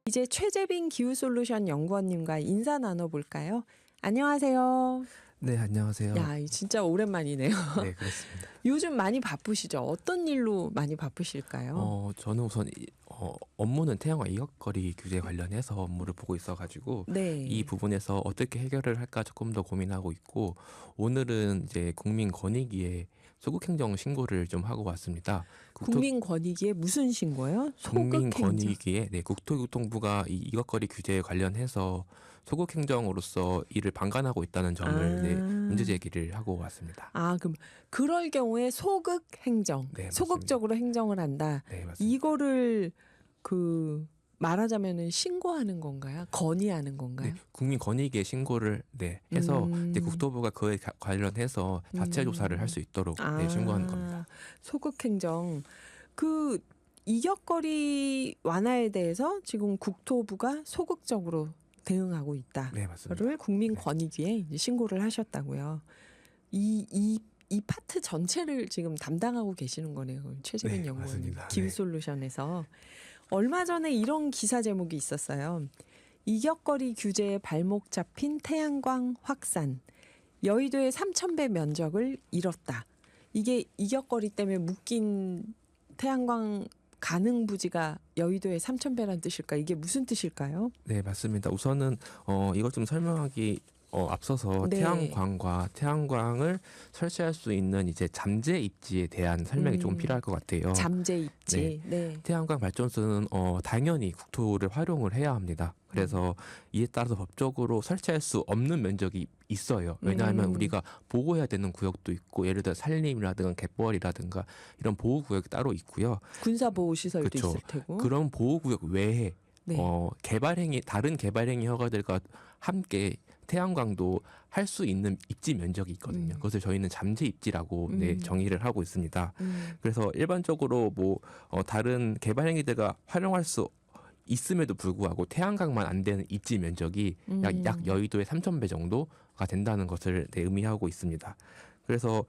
이제 최재빈 기후솔루션 연구원님과 인사 나눠볼까요? 안녕하세요. 네, 안녕하세요. 야, 진짜 오랜만이네요. 네, 그렇습니다. 요즘 많이 바쁘시죠? 어떤 일로 많이 바쁘실까요? 저는 우선 업무는 태양광 이격거리 규제 관련해서 업무를 보고 있어가지고 네. 이 부분에서 어떻게 해결을 할까 조금 더 고민하고 있고, 오늘은 이제 국민권익위에 소극행정 신고를 좀 하고 왔습니다. 국민권익위에 무슨 신고요? 소극행정. 국민권익위에 국토교통부가 이 이것거리 규제에 관련해서 소극행정으로서 이를 방관하고 있다는 점을 문제 제기를 하고 왔습니다. 그럼 그럴 경우에 소극행정, 네, 소극적으로 행정을 한다. 네, 맞습니다. 이거를 말하자면은 신고하는 건가요? 건의하는 건가요? 네, 국민권익위에 신고를 해서 이제 국토부가 그에 관련해서 자체 조사를 할 수 있도록 신고하는 겁니다. 소극행정. 이격거리 완화에 대해서 지금 국토부가 소극적으로 대응하고 있다. 네, 맞습니다. 를 국민권익위에 이제 신고를 하셨다고요. 이 파트 전체를 지금 담당하고 계시는 거네요. 최재빈 연구원 맞습니다. 기후솔루션에서. 얼마 전에 이런 기사 제목이 있었어요. 이격거리 규제에 발목 잡힌 태양광 확산. 여의도의 3,000배 면적을 잃었다. 이게 이격거리 때문에 묶인 태양광 가능 부지가 여의도의 3,000배라는 뜻일까? 이게 무슨 뜻일까요? 네, 맞습니다. 우선은 이것 좀 설명하기 앞서서 네. 태양광을 설치할 수 있는 이제 잠재 입지에 대한 설명이 조금 필요할 것 같아요. 잠재 입지. 네. 태양광 발전소는 당연히 국토를 활용을 해야 합니다. 그래서 이에 따라서 법적으로 설치할 수 없는 면적이 있어요. 왜냐하면 우리가 보호해야 되는 구역도 있고, 예를 들어 산림이라든가 갯벌이라든가 이런 보호구역이 따로 있고요. 군사보호시설도 그렇죠. 있을 테고. 그런 보호구역 외에 네. 다른 개발행위 허가들과 함께 태양광도 할 수 있는 입지 면적이 있거든요. 그것을 저희는 잠재 입지라고 정의를 하고 있습니다. 그래서 일반적으로 다른 개발행위들과 활용할 수 있음에도 불구하고 태양광만 안 되는 입지 면적이 약 여의도의 3,000배 정도가 된다는 것을 의미하고 있습니다. 그래서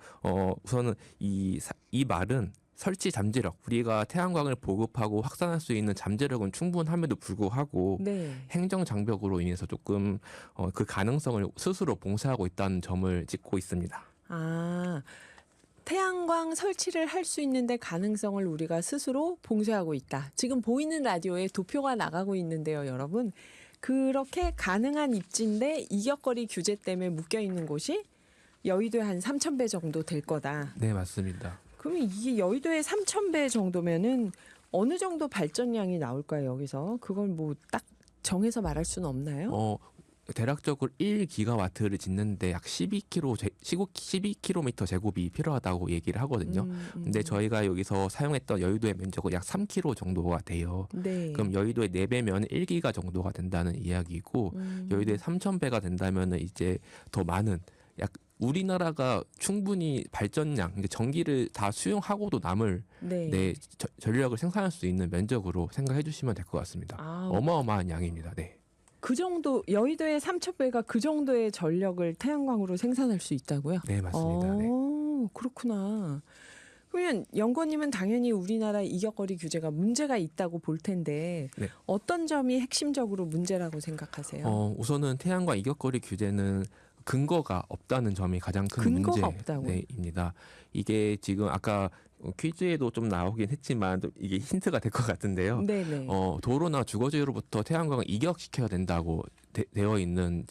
우선은 이 말은 설치 잠재력, 우리가 태양광을 보급하고 확산할 수 있는 잠재력은 충분함에도 불구하고 행정 장벽으로 인해서 조금 그 가능성을 스스로 봉쇄하고 있다는 점을 짚고 있습니다. 태양광 설치를 할 수 있는데 가능성을 우리가 스스로 봉쇄하고 있다. 지금 보이는 라디오에 도표가 나가고 있는데요, 여러분. 그렇게 가능한 입지인데 이격거리 규제 때문에 묶여 있는 곳이 여의도에 한 3,000배 정도 될 거다. 네, 맞습니다. 그러면 이게 여의도에 3,000배 정도면은 어느 정도 발전량이 나올까요, 여기서? 그걸 딱 정해서 말할 수는 없나요? 대략적으로 1기가와트를 짓는데 약 12km 제곱이 필요하다고 얘기를 하거든요. 근데 저희가 여기서 사용했던 여의도의 면적은 약 3km 정도가 돼요. 네. 그럼 여의도의 4배면 1기가 정도가 된다는 이야기고, 여의도의 3,000배가 된다면은 이제 더 많은, 우리나라가 충분히 발전량, 전기를 다 수용하고도 남을 전력을 생산할 수 있는 면적으로 생각해 주시면 될 것 같습니다. 어마어마한 양입니다. 네. 그 정도, 여의도의 3,000배가 그 정도의 전력을 태양광으로 생산할 수 있다고요? 네, 맞습니다. 네. 그렇구나. 그러면 연구원님은 당연히 우리나라 이격거리 규제가 문제가 있다고 볼 텐데 어떤 점이 핵심적으로 문제라고 생각하세요? 우선은 태양광 이격거리 규제는 근거가 없다는 점이 가장 큰 문제입니다. 이게 지금 아까 퀴즈에도 좀 나오긴 했지만 이게 힌트가 될 것 같은데요. 도로나 주거지로부터 태양광을 이격시켜야 된다고 되어 있는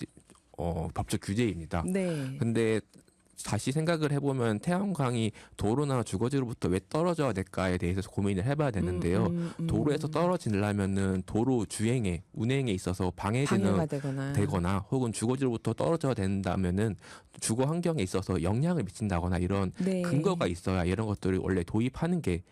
법적 규제입니다. 근데 다시 생각을 해보면 태양광이 도로나 주거지로부터 왜 떨어져야 될까에 대해서 고민을 해봐야 되는데요. 도로에서 떨어지려면은 도로 주행에, 운행에 있어서 방해가 되거나 혹은 주거지로부터 떨어져야 된다면은 주거 환경에 있어서 영향을 미친다거나 이런 근거가 있어야 이런 것들을 원래 도입하는 게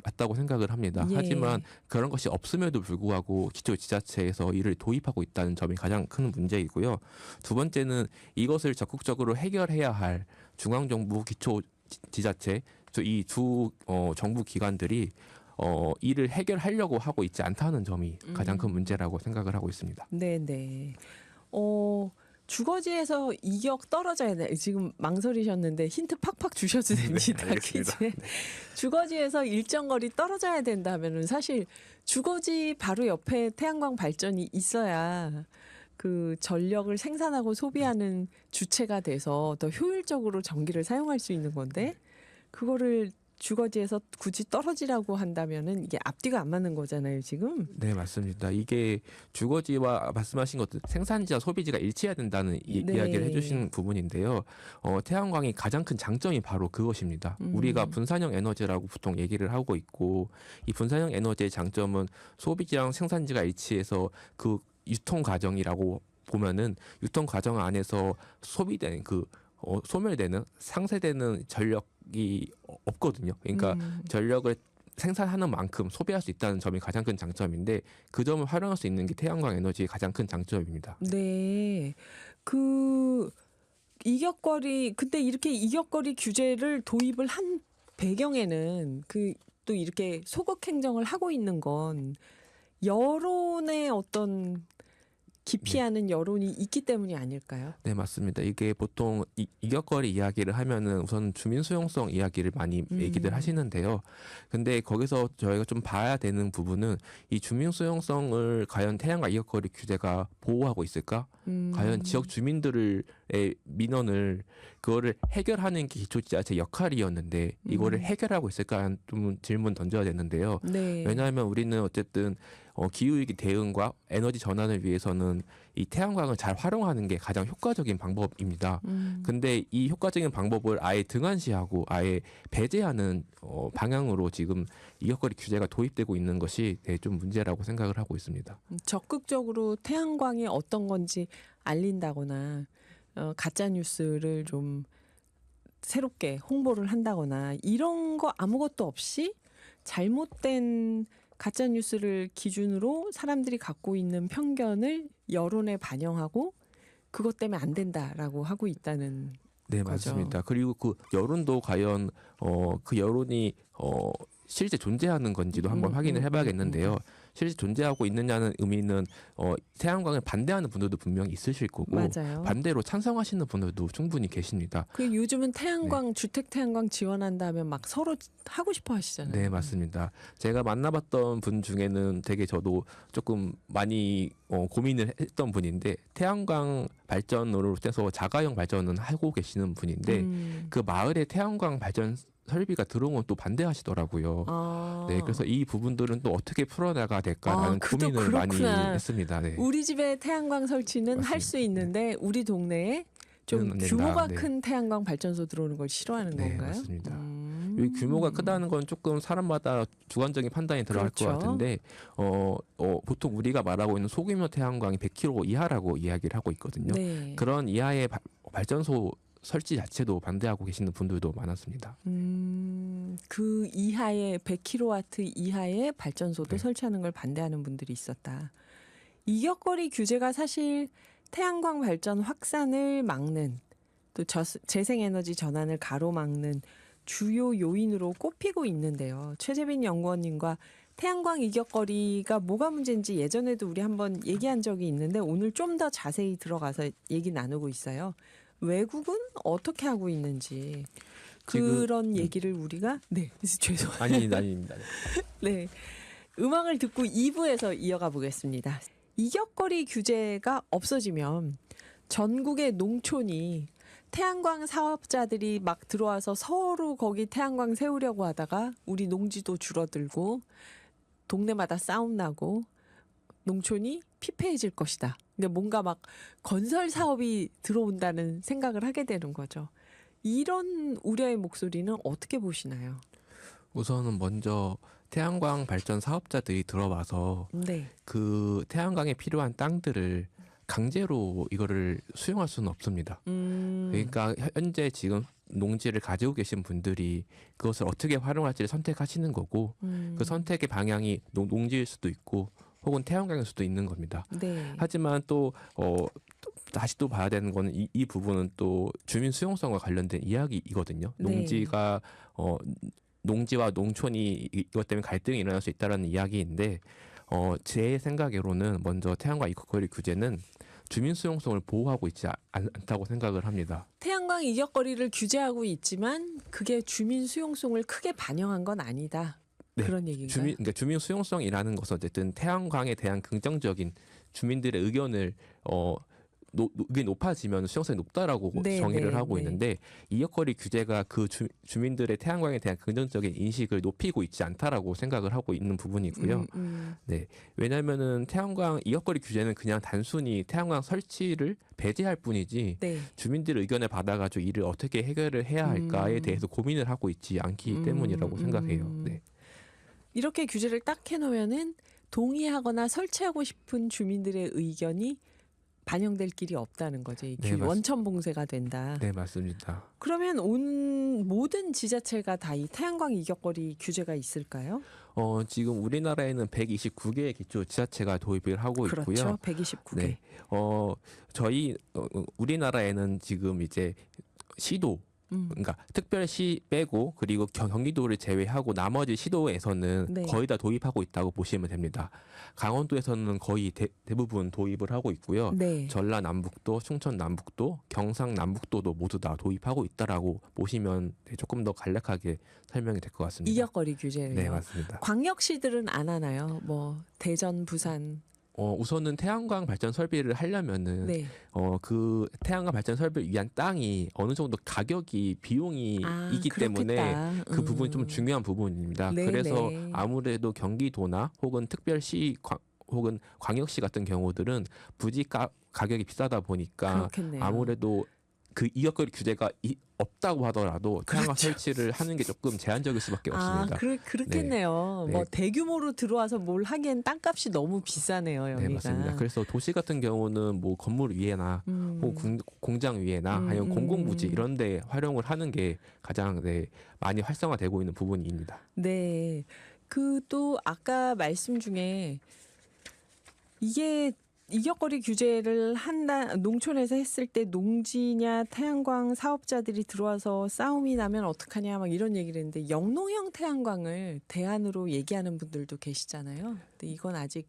맞다고 생각을 합니다. 하지만 그런 것이 없음에도 불구하고 기초지자체에서 이를 도입하고 있다는 점이 가장 큰 문제이고요. 두 번째는 이것을 적극적으로 해결해야 할 중앙정부, 기초지자체 이 두 정부 기관들이 이를 해결하려고 하고 있지 않다는 점이 가장 큰 문제라고 생각을 하고 있습니다. 네네. 주거지에서 이격 떨어져야 돼. 지금 망설이셨는데 힌트 팍팍 주셔도 됩니다. 네, 퀴즈에. 주거지에서 일정 거리 떨어져야 된다면은 사실 주거지 바로 옆에 태양광 발전이 있어야 그 전력을 생산하고 소비하는 주체가 돼서 더 효율적으로 전기를 사용할 수 있는 건데 그거를 주거지에서 굳이 떨어지라고 한다면은 이게 앞뒤가 안 맞는 거잖아요, 지금. 네, 맞습니다. 이게 주거지와 말씀하신 것들 생산지와 소비지가 일치해야 된다는 네. 이야기를 해주신 부분인데요. 태양광이 가장 큰 장점이 바로 그것입니다. 우리가 분산형 에너지라고 보통 얘기를 하고 있고 이 분산형 에너지의 장점은 소비지랑 생산지가 일치해서 그 유통 과정이라고 보면은 유통 과정 안에서 소비된 소멸되는 상쇄되는 전력이 없거든요. 그러니까 전력을 생산하는 만큼 소비할 수 있다는 점이 가장 큰 장점인데 그 점을 활용할 수 있는 게 태양광 에너지의 가장 큰 장점입니다. 네. 그 이격거리 근데 이렇게 이격거리 규제를 도입을 한 배경에는 그 또 이렇게 소극 행정을 하고 있는 건 여론의 어떤 기피하는 여론이 있기 때문이 아닐까요? 네, 맞습니다. 이게 보통 이격거리 이야기를 하면은 우선 주민 수용성 이야기를 많이 얘기들 하시는데요. 근데 거기서 저희가 좀 봐야 되는 부분은 이 주민 수용성을 과연 태양광 이격거리 규제가 보호하고 있을까? 과연 지역 주민들의 민원을 그거를 해결하는 게 기초지자체 역할이었는데 이거를 해결하고 있을까? 좀 질문 던져야 되는데요. 네. 왜냐하면 우리는 어쨌든 기후위기 대응과 에너지 전환을 위해서는 이 태양광을 잘 활용하는 게 가장 효과적인 방법입니다. 근데 이 효과적인 방법을 아예 등한시하고 아예 배제하는 방향으로 지금 이격거리 규제가 도입되고 있는 것이 좀 문제라고 생각을 하고 있습니다. 적극적으로 태양광이 어떤 건지 알린다거나 가짜 뉴스를 좀 새롭게 홍보를 한다거나 이런 거 아무것도 없이 잘못된 가짜 뉴스를 기준으로 사람들이 갖고 있는 편견을 여론에 반영하고 그것 때문에 안 된다라고 하고 있다는 네, 거죠. 맞습니다. 그리고 그 여론도 과연 그 여론이 실제 존재하는 건지도 한번 확인을 해봐야겠는데요. 실제 존재하고 있느냐는 의미는 태양광을 반대하는 분들도 분명히 있으실 거고 맞아요. 반대로 찬성하시는 분들도 충분히 계십니다. 그 요즘은 태양광 주택 태양광 지원한다면 막 서로 하고 싶어 하시잖아요. 네, 맞습니다. 제가 만나봤던 분 중에는 되게 저도 조금 많이 고민을 했던 분인데 태양광 발전으로 해서 자가용 발전은 하고 계시는 분인데 그 마을에 태양광 발전 설비가 들어오면 또 반대하시더라고요. 네, 그래서 이 부분들은 또 어떻게 풀어나가야 될까라는 고민을 많이 했습니다. 네. 우리 집에 태양광 설치는 할 수 있는데 우리 동네에 좀 규모가 큰 태양광 발전소 들어오는 걸 싫어하는 네, 건가요? 맞습니다. 이 규모가 크다는 건 조금 사람마다 주관적인 판단이 들어갈 것 같은데 보통 우리가 말하고 있는 소규모 태양광이 100kW 이하라고 이야기를 하고 있거든요. 네. 그런 이하의 발전소 설치 자체도 반대하고 계시는 분들도 많았습니다. 그 이하의 100kW 이하의 발전소도 네. 설치하는 걸 반대하는 분들이 있었다. 이격거리 규제가 사실 태양광 발전 확산을 막는 또 재생에너지 전환을 가로막는 주요 요인으로 꼽히고 있는데요. 최재빈 연구원님과 태양광 이격거리가 뭐가 문제인지 예전에도 우리 한번 얘기한 적이 있는데 오늘 좀 더 자세히 들어가서 얘기 나누고 있어요. 외국은 어떻게 하고 있는지 그런 얘기를 우리가 죄송합니다. 아닙니다. 네, 음악을 듣고 2부에서 이어가 보겠습니다. 이격거리 규제가 없어지면 전국의 농촌이 태양광 사업자들이 막 들어와서 서로 거기 태양광 세우려고 하다가 우리 농지도 줄어들고 동네마다 싸움 나고 농촌이 피폐해질 것이다. 그러니까 뭔가 막 건설 사업이 들어온다는 생각을 하게 되는 거죠. 이런 우려의 목소리는 어떻게 보시나요? 우선은 먼저 태양광 발전 사업자들이 들어와서 네. 그 태양광에 필요한 땅들을 강제로 이거를 수용할 수는 없습니다. 그러니까 현재 지금 농지를 가지고 계신 분들이 그것을 어떻게 활용할지를 선택하시는 거고 그 선택의 방향이 농지일 수도 있고 혹은 태양광일 수도 있는 겁니다. 네. 하지만 또 다시 또 봐야 되는 거는 이 부분은 또 주민 수용성과 관련된 이야기이거든요. 네. 농지가 농지와 농촌이 이것 때문에 갈등이 일어날 수 있다라는 이야기인데 제 생각으로는 먼저 태양광 이격거리 규제는 주민 수용성을 보호하고 있지 않다고 생각을 합니다. 태양광 이격거리를 규제하고 있지만 그게 주민 수용성을 크게 반영한 건 아니다. 네, 그런 얘기인가요? 그러니까 주민 수용성이라는 것은 어쨌든 태양광에 대한 긍정적인 주민들의 의견을 이게 높아지면 수용성이 높다라고 네, 정의를 네, 하고 네. 있는데 이격거리 규제가 그 주민들의 태양광에 대한 긍정적인 인식을 높이고 있지 않다라고 생각을 하고 있는 부분이고요. 네, 왜냐하면은 태양광 이격거리 규제는 그냥 단순히 태양광 설치를 배제할 뿐이지 네. 주민들의 의견을 받아가지고 이를 어떻게 해결을 해야 할까에 대해서 고민을 하고 있지 않기 때문이라고 생각해요. 네. 이렇게 규제를 딱 해놓으면은 동의하거나 설치하고 싶은 주민들의 의견이 반영될 길이 없다는 거죠. 이 네, 원천 봉쇄가 된다. 네, 맞습니다. 그러면 모든 지자체가 다 이 태양광 이격거리 규제가 있을까요? 지금 우리나라에는 129개의 기초 지자체가 도입을 하고 있고요. 그렇죠. 129개. 네. 저희 우리나라에는 지금 이제 시도 그러니까 특별시 빼고 그리고 경기도를 제외하고 나머지 시도에서는 네. 거의 다 도입하고 있다고 보시면 됩니다. 강원도에서는 거의 대부분 도입을 하고 있고요. 네. 전라 남북도, 충청 남북도, 경상 남북도도 모두 다 도입하고 있다라고 보시면 조금 더 간략하게 설명이 될 것 같습니다. 이격거리 규제요. 네, 맞습니다. 광역시들은 안 하나요? 뭐 대전, 부산. 우선은 태양광 발전 설비를 하려면은 네. 그 태양광 발전 설비를 위한 땅이 어느 정도 가격이 비용이 있기 때문에 그렇겠다. 그 부분이 좀 중요한 부분입니다. 네, 그래서 네. 아무래도 경기도나 혹은 특별시 혹은 광역시 같은 경우들은 부지 가격이 비싸다 보니까 그렇겠네요. 아무래도 그 이격거리 규제가 없다고 하더라도 태양광 그렇죠. 설치를 하는 게 조금 제한적일 수밖에 없습니다. 그렇겠네요. 네. 뭐 네. 대규모로 들어와서 뭘 하기엔 땅값이 너무 비싸네요. 여기가. 네, 맞습니다. 그래서 도시 같은 경우는 뭐 건물 위에나 혹은 공장 위에나 아니면 공공부지 이런 데 활용을 하는 게 가장 많이 활성화되고 있는 부분입니다. 네. 그 또 아까 말씀 중에 이게 이격거리 규제를 농촌에서 했을 때 농지냐 태양광 사업자들이 들어와서 싸움이 나면 어떡하냐 막 이런 얘기를 했는데 영농형 태양광을 대안으로 얘기하는 분들도 계시잖아요. 근데 이건 아직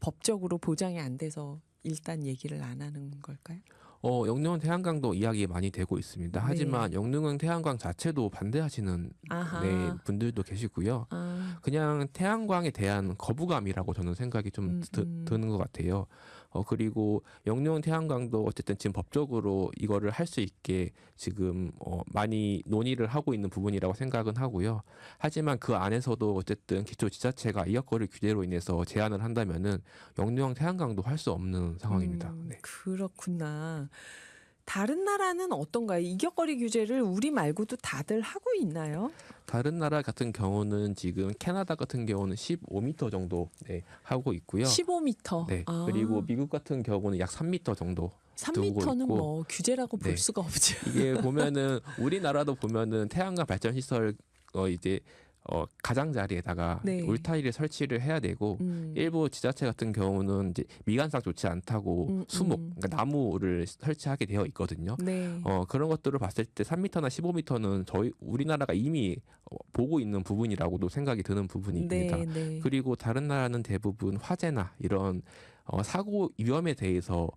법적으로 보장이 안 돼서 일단 얘기를 안 하는 걸까요? 영농형 태양광도 이야기 많이 되고 있습니다. 네. 하지만 영농형 태양광 자체도 반대하시는 분들도 계시고요. 그냥 태양광에 대한 거부감이라고 저는 생각이 좀 드는 것 같아요. 그리고 영농형 태양광도 어쨌든 지금 법적으로 이거를 할 수 있게 지금 많이 논의를 하고 있는 부분이라고 생각은 하고요. 하지만 그 안에서도 어쨌든 기초 지자체가 이격거리 규제로 인해서 제한을 한다면은 영농형 태양광도 할 수 없는 상황입니다. 네. 그렇구나. 다른 나라는 어떤가요? 이격거리 규제를 우리 말고도 다들 하고 있나요? 다른 나라 같은 경우는 지금 캐나다 같은 경우는 15m 정도 하고 있고요. 15m. 네. 그리고 미국 같은 경우는 약 3m 정도. 3m는 뭐 규제라고 볼 수가 없죠. 이게 보면은 우리나라도 보면은 태양광 발전 시설 이제 가장자리에다가 울타리를 설치를 해야 되고 일부 지자체 같은 경우는 이제 미관상 좋지 않다고 수목, 그러니까 나무를 설치하게 되어 있거든요. 네. 그런 것들을 봤을 때 3m나 15m는 우리나라가 이미 보고 있는 부분이라고도 생각이 드는 부분입니다. 네. 그리고 다른 나라는 대부분 화재나 이런 사고 위험에 대해서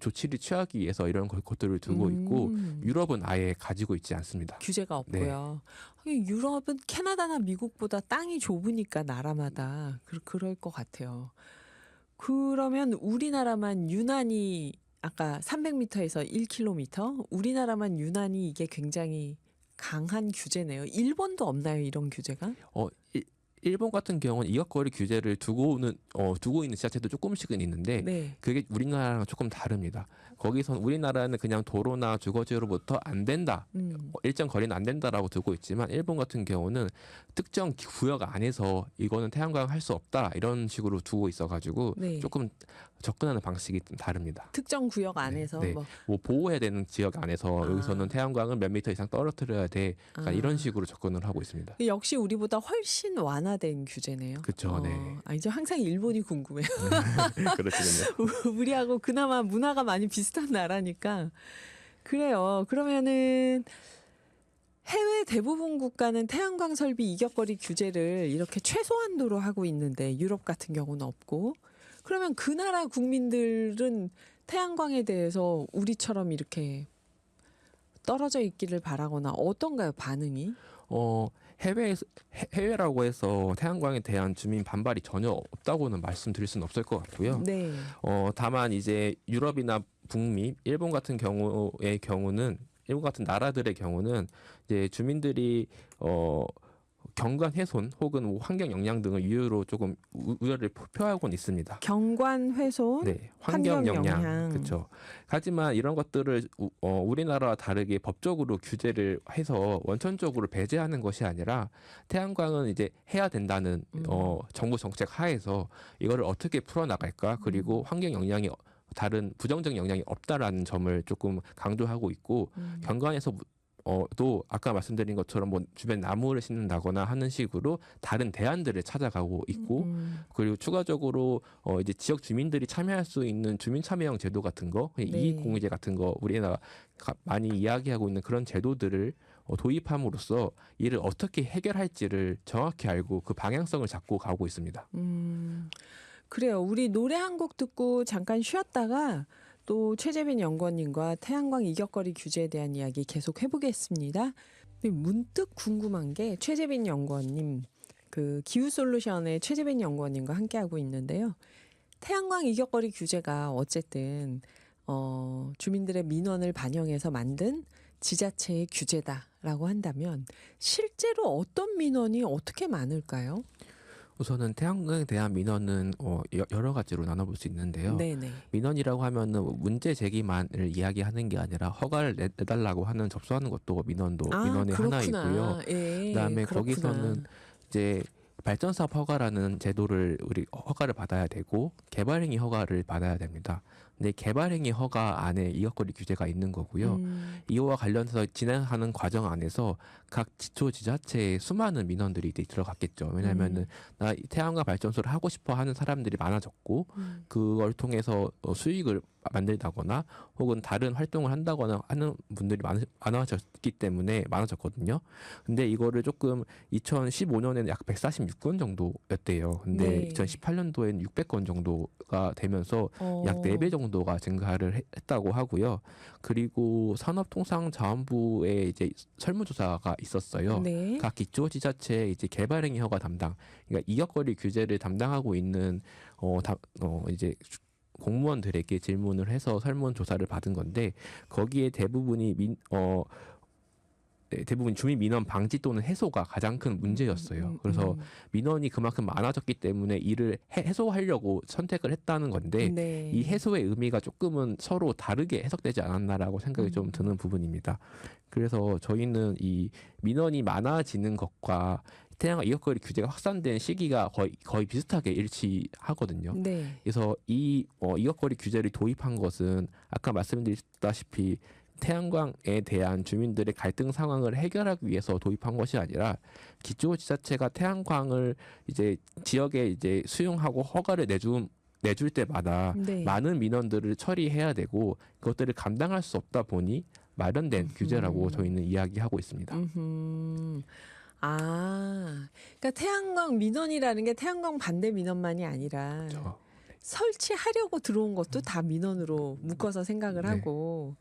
조치를 취하기 위해서 이런 것들을 두고 있고 유럽은 아예 가지고 있지 않습니다. 규제가 없고요. 유럽은 캐나다나 미국보다 땅이 좁으니까 나라마다 그럴 것 같아요. 그러면 우리나라만 유난히 아까 300m에서 1km 우리나라만 유난히 이게 굉장히 강한 규제네요. 일본도 없나요, 이런 규제가? 일본 같은 경우는 이격거리 규제를 두고 있는 지자체도 조금씩은 있는데 그게 우리나라랑 조금 다릅니다. 거기선 우리나라는 그냥 도로나 주거지로부터 안 된다. 일정 거리는 안 된다라고 두고 있지만 일본 같은 경우는 특정 구역 안에서 이거는 태양광 할 수 없다. 이런 식으로 두고 있어가지고 조금 접근하는 방식이 좀 다릅니다. 특정 구역 안에서 뭐 보호해야 되는 지역 안에서 여기서는 태양광을 몇 미터 이상 떨어뜨려야 돼. 그러니까 이런 식으로 접근을 하고 있습니다. 역시 우리보다 훨씬 완화된 규제네요. 그렇죠. 네. 이제 항상 일본이 궁금해요. 그렇군요. 우리하고 그나마 문화가 많이 비슷한 나라니까. 그래요. 그러면은 해외 대부분 국가는 태양광 설비 이격거리 규제를 이렇게 최소한도로 하고 있는데 유럽 같은 경우는 없고 그러면 그 나라 국민들은 태양광에 대해서 우리처럼 이렇게 떨어져 있기를 바라거나 어떤가요, 반응이? 해외라고 해서 태양광에 대한 주민 반발이 전혀 없다고는 말씀드릴 수는 없을 것 같고요. 네. 다만 이제 유럽이나 북미, 일본 같은 일본 같은 나라들의 경우는 이제 주민들이 경관 훼손 혹은 뭐 환경 영향 등을 이유로 조금 우려를 표하고는 있습니다. 경관 훼손, 네, 환경 영향, 그렇죠. 하지만 이런 것들을 우리나라와 다르게 법적으로 규제를 해서 원천적으로 배제하는 것이 아니라 태양광은 이제 해야 된다는 정부 정책 하에서 이거를 어떻게 풀어나갈까, 그리고 환경 영향이 다른 부정적 영향이 없다라는 점을 조금 강조하고 있고, 경관에서 또 아까 말씀드린 것처럼 뭐 주변 나무를 심는다거나 하는 식으로 다른 대안들을 찾아가고 있고, 그리고 추가적으로 이제 지역 주민들이 참여할 수 있는 주민 참여형 제도 같은 거, 네. 이익공유제 같은 거 우리나라 많이 이야기하고 있는 그런 제도들을 도입함으로써 이를 어떻게 해결할지를 정확히 알고 그 방향성을 잡고 가고 있습니다. 그래요. 우리 노래 한 곡 듣고 잠깐 쉬었다가 또 최재빈 연구원님과 태양광 이격거리 규제에 대한 이야기 계속 해보겠습니다. 문득 궁금한 게, 최재빈 연구원님, 그 기후솔루션의 최재빈 연구원님과 함께하고 있는데요. 태양광 이격거리 규제가 어쨌든 주민들의 민원을 반영해서 만든 지자체의 규제다라고 한다면 실제로 어떤 민원이 어떻게 많을까요? 우선은 태양광에 대한 민원은 여러 가지로 나눠볼 수 있는데요. 네네. 민원이라고 하면은 문제 제기만을 이야기하는 게 아니라 허가를 내달라고 하는 접수하는 것도 민원의 그렇구나. 하나이고요. 예, 그다음에 그렇구나. 거기서는 이제 발전사업 허가라는 제도를 우리 허가를 받아야 되고, 개발행위 허가를 받아야 됩니다. 근데 개발행위 허가 안에 이격거리 규제가 있는 거고요. 이와 관련해서 진행하는 과정 안에서 각 지자체에 수많은 민원들이 이제 들어갔겠죠. 왜냐하면은 나 태양광 발전소를 하고 싶어 하는 사람들이 많아졌고, 그걸 통해서 수익을 만들다거나 혹은 다른 활동을 한다거나 하는 분들이 많아졌기 때문에 많아졌거든요. 근데 이거를 조금 2015년에는 약 146건 정도였대요. 근데 네. 2018년도에는 600건 정도가 되면서 약 4배 정도가 증가를 했다고 하고요. 그리고 산업통상자원부에 이제 설문조사가 있었어요. 네. 각 기초지자체 이제 개발행위 허가 담당, 그러니까 이격거리 규제를 담당하고 있는 이제 공무원들에게 질문을 해서 설문조사를 받은 건데, 거기에 대부분이 대부분 주민 민원 방지 또는 해소가 가장 큰 문제였어요. 그래서 민원이 그만큼 많아졌기 때문에 이를 해소하려고 선택을 했다는 건데, 네. 이 해소의 의미가 조금은 서로 다르게 해석되지 않았나라고 생각이 좀 드는 부분입니다. 그래서 저희는 이 민원이 많아지는 것과 태양광 이격거리 규제가 확산된 시기가 거의 비슷하게 일치하거든요. 네. 그래서 이 이격거리 규제를 도입한 것은 아까 말씀드렸다시피 태양광에 대한 주민들의 갈등 상황을 해결하기 위해서 도입한 것이 아니라, 기초지자체가 태양광을 이제 지역에 이제 수용하고 허가를 내줄 때마다 네. 많은 민원들을 처리해야 되고, 그것들을 감당할 수 없다 보니 마련된 규제라고 저희는 이야기하고 있습니다. 그러니까 태양광 민원이라는 게 태양광 반대 민원만이 아니라 그렇죠. 설치하려고 들어온 것도 다 민원으로 묶어서 생각을 네. 하고,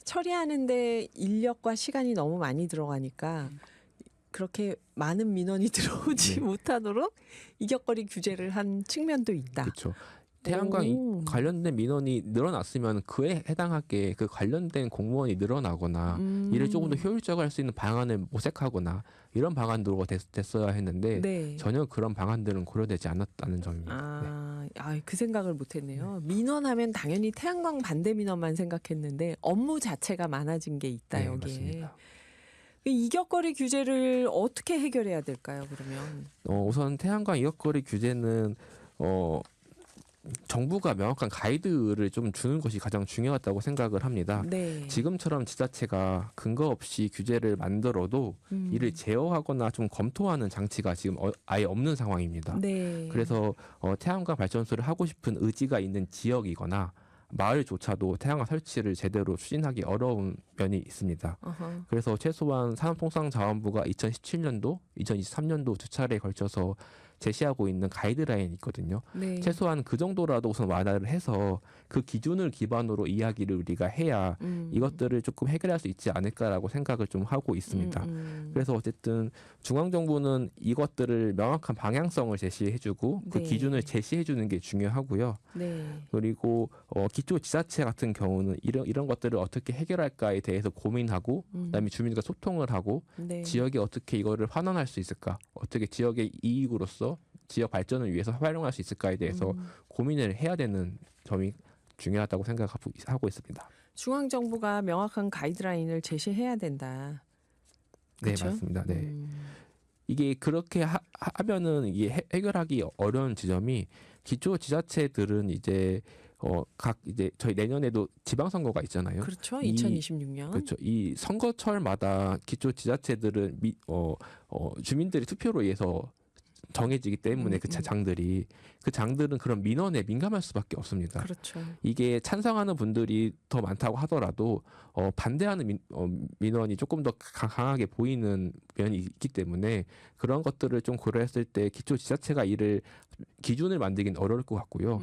처리하는데 인력과 시간이 너무 많이 들어가니까 그렇게 많은 민원이 들어오지 못하도록 이격거리 규제를 한 측면도 있다. 그렇죠. 태양광 관련된 민원이 늘어났으면 그에 해당하게 그 관련된 공무원이 늘어나거나 이를 조금 더 효율적으로 할 수 있는 방안을 모색하거나 이런 방안으로 됐어야 했는데, 네. 전혀 그런 방안들은 고려되지 않았다는 점입니다. 그 생각을 못했네요. 민원하면 당연히 태양광 반대 민원만 생각했는데 업무 자체가 많아진 게 있다. 네, 여기에. 맞습니다. 이격거리 규제를 어떻게 해결해야 될까요? 그러면 우선 태양광 이격거리 규제는 정부가 명확한 가이드를 좀 주는 것이 가장 중요하다고 생각을 합니다. 네. 지금처럼 지자체가 근거 없이 규제를 만들어도 이를 제어하거나 좀 검토하는 장치가 지금 아예 없는 상황입니다. 네. 그래서 태양광 발전소를 하고 싶은 의지가 있는 지역이거나 마을조차도 태양광 설치를 제대로 추진하기 어려운 면이 있습니다. 그래서 최소한 산업통상자원부가 2017년도, 2023년도 두 차례에 걸쳐서 제시하고 있는 가이드라인이 있거든요. 네. 최소한 그 정도라도 우선 완화를 해서 그 기준을 기반으로 이야기를 우리가 해야 이것들을 조금 해결할 수 있지 않을까라고 생각을 좀 하고 있습니다. 그래서 어쨌든 중앙정부는 이것들을 명확한 방향성을 제시해주고 그 네. 기준을 제시해주는 게 중요하고요. 네. 그리고 기초지자체 같은 경우는 이런 것들을 어떻게 해결할까에 대해서 고민하고 그다음에 주민과 소통을 하고 네. 지역에 어떻게 이거를 환원할 수 있을까, 어떻게 지역의 이익으로서 지역 발전을 위해서 활용할 수 있을까에 대해서 고민을 해야 되는 점이 중요하다고 생각하고 있습니다. 중앙정부가 명확한 가이드라인을 제시해야 된다. 그쵸? 네, 맞습니다. 네. 이게 그렇게 하면은 이게 해결하기 어려운 지점이 기초지자체들은 이제 이제 저희 내년에도 지방선거가 있잖아요. 그렇죠. 2026년. 그렇죠. 이 선거철마다 기초지자체들은 주민들이 투표로 의해서 정해지기 때문에 그 장들은 그런 민원에 민감할 수밖에 없습니다. 그렇죠. 이게 찬성하는 분들이 더 많다고 하더라도 반대하는 민원이 조금 더 강하게 보이는 면이 있기 때문에 그런 것들을 좀 고려했을 때 기초지자체가 이를 기준을 만들긴 어려울 것 같고요.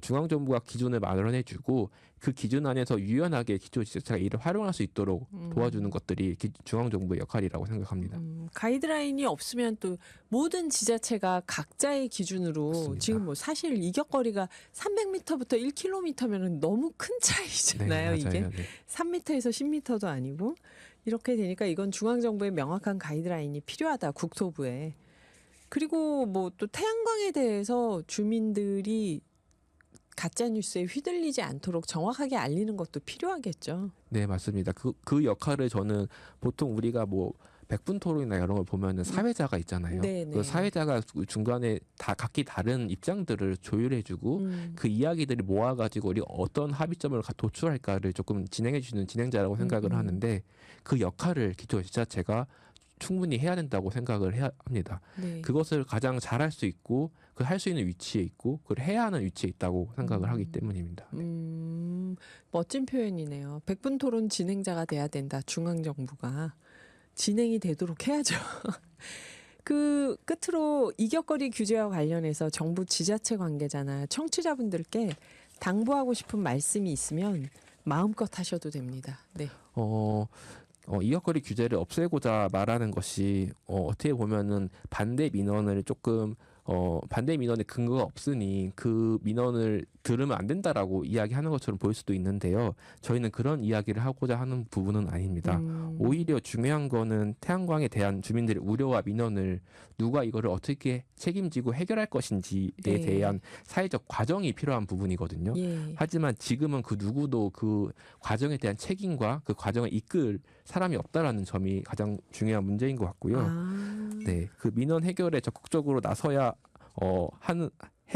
중앙정부가 기준을 마련해주고 그 기준 안에서 유연하게 기초지자체가 이를 활용할 수 있도록 도와주는 것들이 중앙정부의 역할이라고 생각합니다. 가이드라인이 없으면 또 모든 지자체가 각자의 기준으로 맞습니다. 지금 뭐 사실 이격거리가 300m부터 1km면은 너무 큰 차이잖아요. 네, 이게 맞아요. 네. 3m에서 10m도 아니고 이렇게 되니까 이건 중앙정부의 명확한 가이드라인이 필요하다. 국토부에. 그리고 뭐 또 태양광에 대해서 주민들이 가짜 뉴스에 휘둘리지 않도록 정확하게 알리는 것도 필요하겠죠. 네, 맞습니다. 그 역할을 저는 보통 우리가 뭐 백분 토론이나 이런 걸 보면은 사회자가 있잖아요. 네네. 그 사회자가 중간에 다 각기 다른 입장들을 조율해주고 그 이야기들을 모아가지고 우리 어떤 합의점을 도출할까를 조금 진행해주는 진행자라고 생각을 하는데 그 역할을 기초지자체가 충분히 해야 된다고 생각을 해야 합니다. 네. 그것을 가장 잘할 수 있고 그 할 수 있는 위치에 있고 그걸 해야 하는 위치에 있다고 생각을 하기 때문입니다. 멋진 표현이네요. 백분 토론 진행자가 돼야 된다. 중앙정부가. 진행이 되도록 해야죠. 그 끝으로 이격거리 규제와 관련해서 정부 지자체 관계자나 청취자분들께 당부하고 싶은 말씀이 있으면 마음껏 하셔도 됩니다. 네. 이격거리 규제를 없애고자 말하는 것이 어떻게 보면은 반대 민원을 조금 반대 민원에 근거가 없으니 그 민원을 들으면 안 된다라고 이야기하는 것처럼 보일 수도 있는데요. 저희는 그런 이야기를 하고자 하는 부분은 아닙니다. 오히려 중요한 거는 태양광에 대한 주민들의 우려와 민원을 누가 이거를 어떻게 책임지고 해결할 것인지에 네. 대한 사회적 과정이 필요한 부분이거든요. 예. 하지만 지금은 그 누구도 그 과정에 대한 책임과 그 과정을 이끌 사람이 없다라는 점이 가장 중요한 문제인 것 같고요. 네, 그 민원 해결에 적극적으로 나서야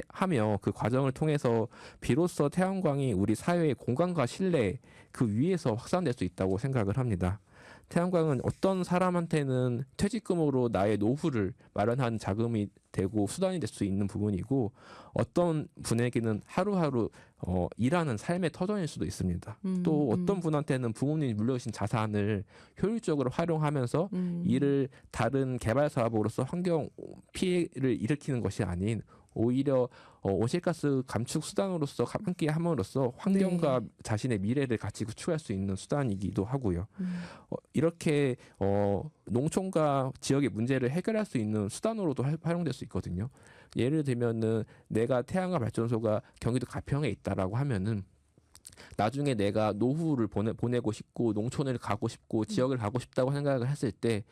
하며 그 과정을 통해서 비로소 태양광이 우리 사회의 공간과 신뢰 그 위에서 확산될 수 있다고 생각을 합니다. 태양광은 어떤 사람한테는 퇴직금으로 나의 노후를 마련하는 자금이 되고 수단이 될 수 있는 부분이고 어떤 분에게는 하루하루 일하는 삶의 터전일 수도 있습니다. 또 어떤 분한테는 부모님이 물려주신 자산을 효율적으로 활용하면서 이를 다른 개발 사업으로서 환경 피해를 일으키는 것이 아닌 오히려 온실가스 감축 수단으로서 함께 함으로써 환경과 자신의 미래를 같이 구축할 수 있는 수단이기도 하고요. 이렇게 농촌과 지역의 문제를 해결할 수 있는 수단으로도 활용될 수 있거든요. 예를 들면은 내가 태양광 발전소가 경기도 가평에 있다라고 하면은 나중에 내가 노후를 보내고 싶고 농촌을 가고 싶고 지역을 가고 싶다고 생각을 했을 때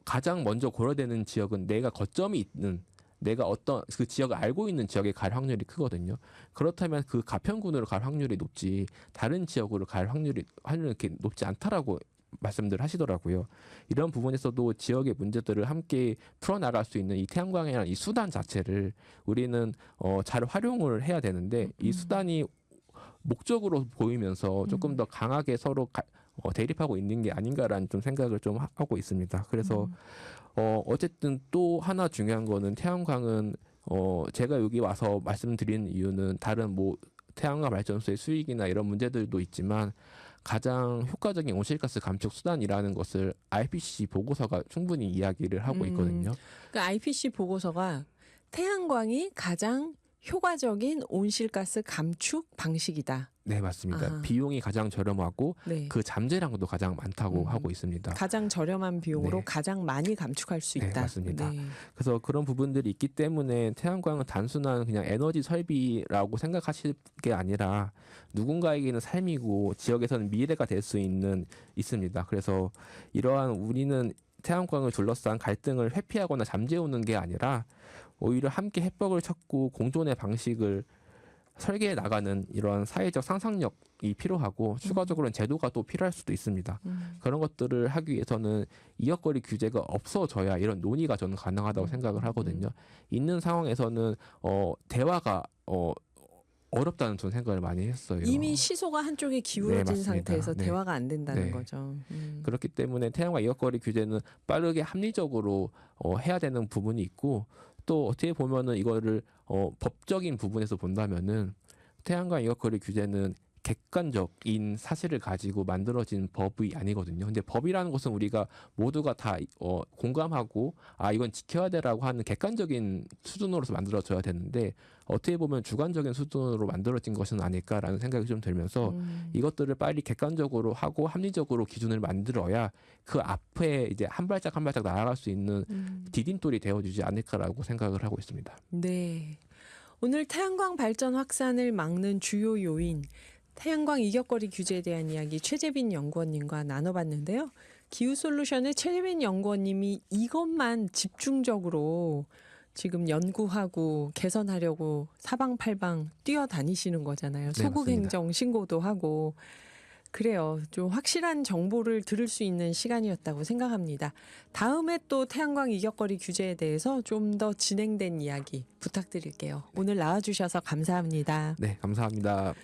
가장 먼저 고려되는 지역은 내가 거점이 있는 내가 어떤 그 지역을 알고 있는 지역에 갈 확률이 크거든요. 그렇다면 그 가평군으로 갈 확률이 높지 다른 지역으로 갈 확률이 이렇게 높지 않다라고 말씀들 하시더라고요. 이런 부분에서도 지역의 문제들을 함께 풀어나갈 수 있는 이 태양광이라는 이 수단 자체를 우리는 잘 활용을 해야 되는데 이 수단이 목적으로 보이면서 조금 더 강하게 서로 대립하고 있는 게 아닌가라는 좀 생각을 좀 하고 있습니다. 그래서 어쨌든 또 하나 중요한 거는 태양광은 제가 여기 와서 말씀드리는 이유는 다른 뭐 태양광 발전소의 수익이나 이런 문제들도 있지만 가장 효과적인 온실가스 감축 수단이라는 것을 IPCC 보고서가 충분히 이야기를 하고 있거든요. 그 IPCC 보고서가 태양광이 가장 효과적인 온실가스 감축 방식이다. 네, 맞습니다. 아하. 비용이 가장 저렴하고 네. 그 잠재량도 가장 많다고 하고 있습니다. 가장 저렴한 비용으로 네. 가장 많이 감축할 수 있다. 네, 맞습니다. 네. 그래서 그런 부분들이 있기 때문에 태양광은 단순한 그냥 에너지 설비라고 생각하실 게 아니라 누군가에게는 삶이고 지역에서는 미래가 될 수 있습니다. 그래서 이러한 우리는 태양광을 둘러싼 갈등을 회피하거나 잠재우는 게 아니라 오히려 함께 해법을 찾고 공존의 방식을 설계해 나가는 이러한 사회적 상상력이 필요하고 추가적으로는 제도가 또 필요할 수도 있습니다. 그런 것들을 하기 위해서는 이격거리 규제가 없어져야 이런 논의가 저는 가능하다고 생각을 하거든요. 있는 상황에서는 대화가 어렵다는 저는 생각을 많이 했어요. 이미 시소가 한쪽에 기울어진 네, 상태에서 네. 대화가 안 된다는 네. 거죠. 그렇기 때문에 태양광 이격거리 규제는 빠르게 합리적으로 해야 되는 부분이 있고 또 어떻게 보면은 이거를 법적인 부분에서 본다면은 태양광 이격거리 규제는 객관적인 사실을 가지고 만들어진 법이 아니거든요. 근데 법이라는 것은 우리가 모두가 다 공감하고 이건 지켜야 되라고 하는 객관적인 수준으로서 만들어져야 되는데 어떻게 보면 주관적인 수준으로 만들어진 것은 아닐까라는 생각이 좀 들면서 이것들을 빨리 객관적으로 하고 합리적으로 기준을 만들어야 그 앞에 이제 한 발짝 한 발짝 나아갈 수 있는 디딤돌이 되어주지 않을까라고 생각을 하고 있습니다. 네. 오늘 태양광 발전 확산을 막는 주요 요인 태양광 이격거리 규제에 대한 이야기 최재빈 연구원님과 나눠봤는데요. 기후솔루션의 최재빈 연구원님이 이것만 집중적으로 지금 연구하고 개선하려고 사방팔방 뛰어다니시는 거잖아요. 네, 소극행정 신고도 하고. 그래요. 좀 확실한 정보를 들을 수 있는 시간이었다고 생각합니다. 다음에 또 태양광 이격거리 규제에 대해서 좀 더 진행된 이야기 부탁드릴게요. 오늘 나와주셔서 감사합니다. 네, 감사합니다.